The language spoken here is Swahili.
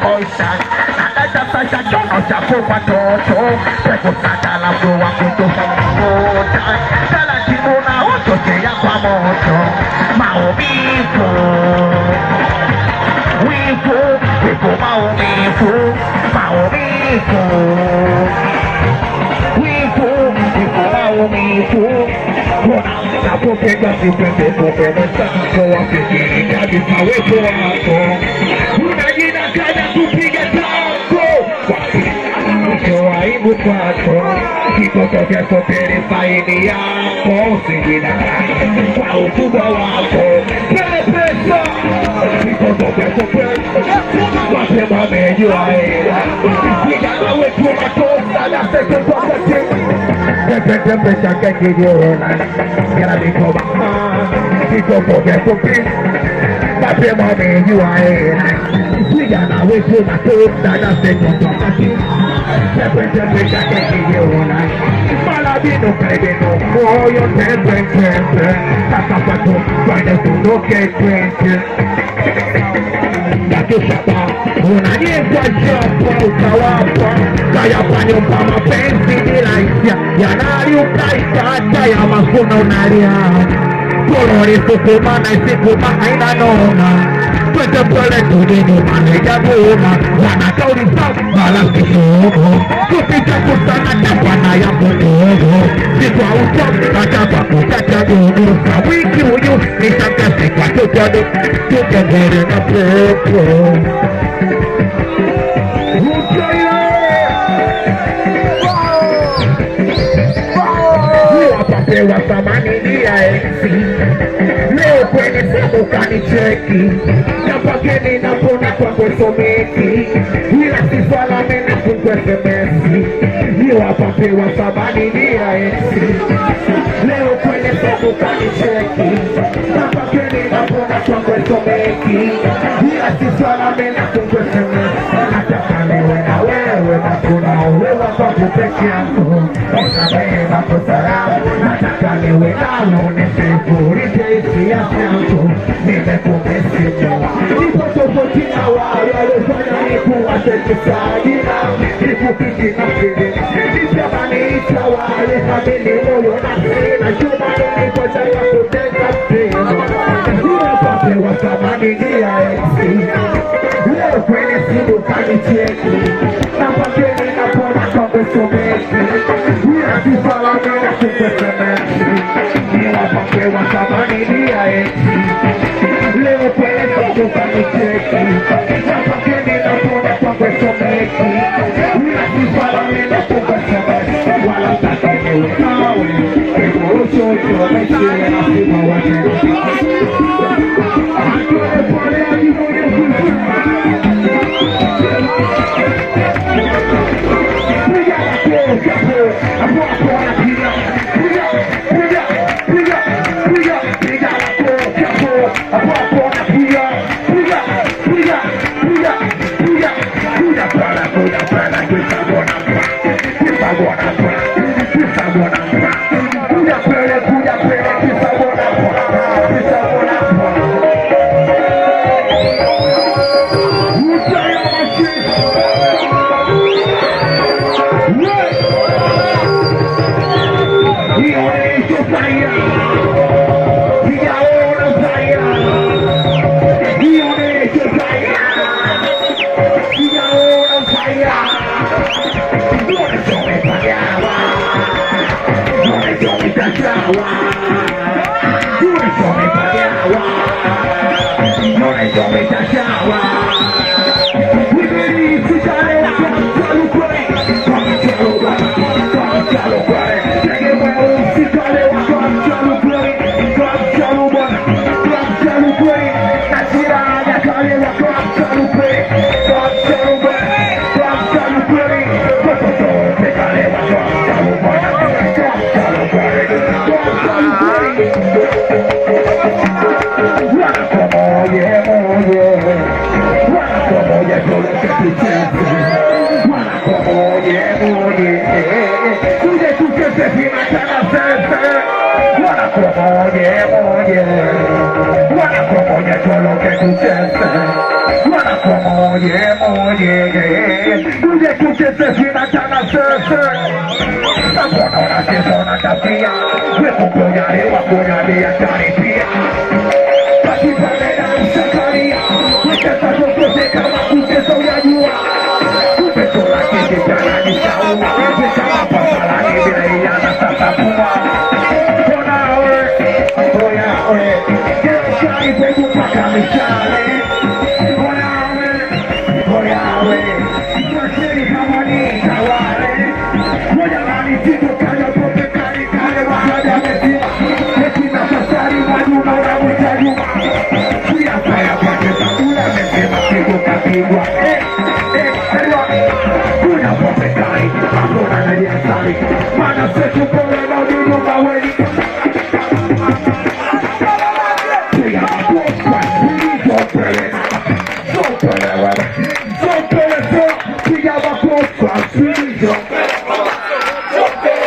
ocean. Nada pasa yo no se afuera todo. Se gusta la flua junto a mocha. Cada chimona ocho se llama mocho. Maomifu. Wifu, wifu maomifu. Maomifu. Wifu, wifu maomifu. Na popega se prende popega santo a pequena de saúde alto. Unagina cada tupiga tanto. Eu aí no quarto. Que todo que é solteiro e sairia. Conseguirá. Qual tudo ao alto. Penetra. Que todo que é solteiro. Você vai melhor ainda. Fica na última coisa da sequência de Pensa que ela me cobra, ficou qualquer sofrer, vai ser uma menina. Siga na última coisa da sequência aqui. Pensa que Malabino, pregando, foi o tempo, tá sapato, vai dentro do que Daqui chapa, una niente chapa, utawapa, kaya panyo pama pensi nilaisya, yanari ukaisata ya masuna unalia, kolori sukumana isikuma haina nona. Kwete pole tudini maneja buna, wanakauri sa malasisumu, kupita kusana tapana ya kutubu, sikwa utam, katapa kutata gugu, sawiki uyu, nisakasi kwa tutadu, tukagere na popo. Wapapewa samani niya enzi. Leo kwenye simu kanicheki. Napakeni napona kwa kusomeki. Ila sifala mena kukwe semesi. Wapapewa samani niya enzi. Leo kwenye simu kanicheki. Napakeni napona kwa kusomeki. Ila sifala mena kukwe semesi. Nataka niwe na wewe na kuna uwewa kwa kupeke yangu. Usamehe makosa nataka niwe nalo nisifurike hisia zangu. Nimekumisimu nipo tofauti na wale waliofanya nikuache kisajina. Nikupiki na kili nitamaniita wale hamili moyo na sina. Jumani nipo jaya kuteka sina. Wapapewa samani niya enzi. Leo kwenye simu kanicheki. Napakeni napona kwa kusomeki. Sifala mena kukusemesi. Wapapewa samani niya enzi. Leo kwenye simu kanicheki. Napakeni napona kwa kusomeki. Sifala mena kukusemesi. Wala sasa niwe nawe. Kiko uso utomeshe na sima wajeni. Akule pole ajifunye kusema. Wanna pamoja tuondoke tucheze, wanakomoye tuje tucheze vinatana sese. Mbona unacheza unatapia, wewe kujali wakujali ataripia. Basi pale na msakaria, wacheza zote kama kucheza unajua. Umetola kiti jana ni sauma, wewe kama pasala ni bila yana sasa puma. Mbona wewe, kesi peku paka mishale. Mbona wewe, mwasiri kama ni tawale. Moja nani tito kaya pote kari kare wakada mesima. Mesima sasari maduma na mtajuma. Kuya saya pake sakula mesima kigo kapigwa. Kuna pote kari, hakuna na diasari. Mana setu pole na ududu maweli. Kuya maposwa, sopele. Sopele wala. Sopele so, kuya maposwa, sopele. Okay.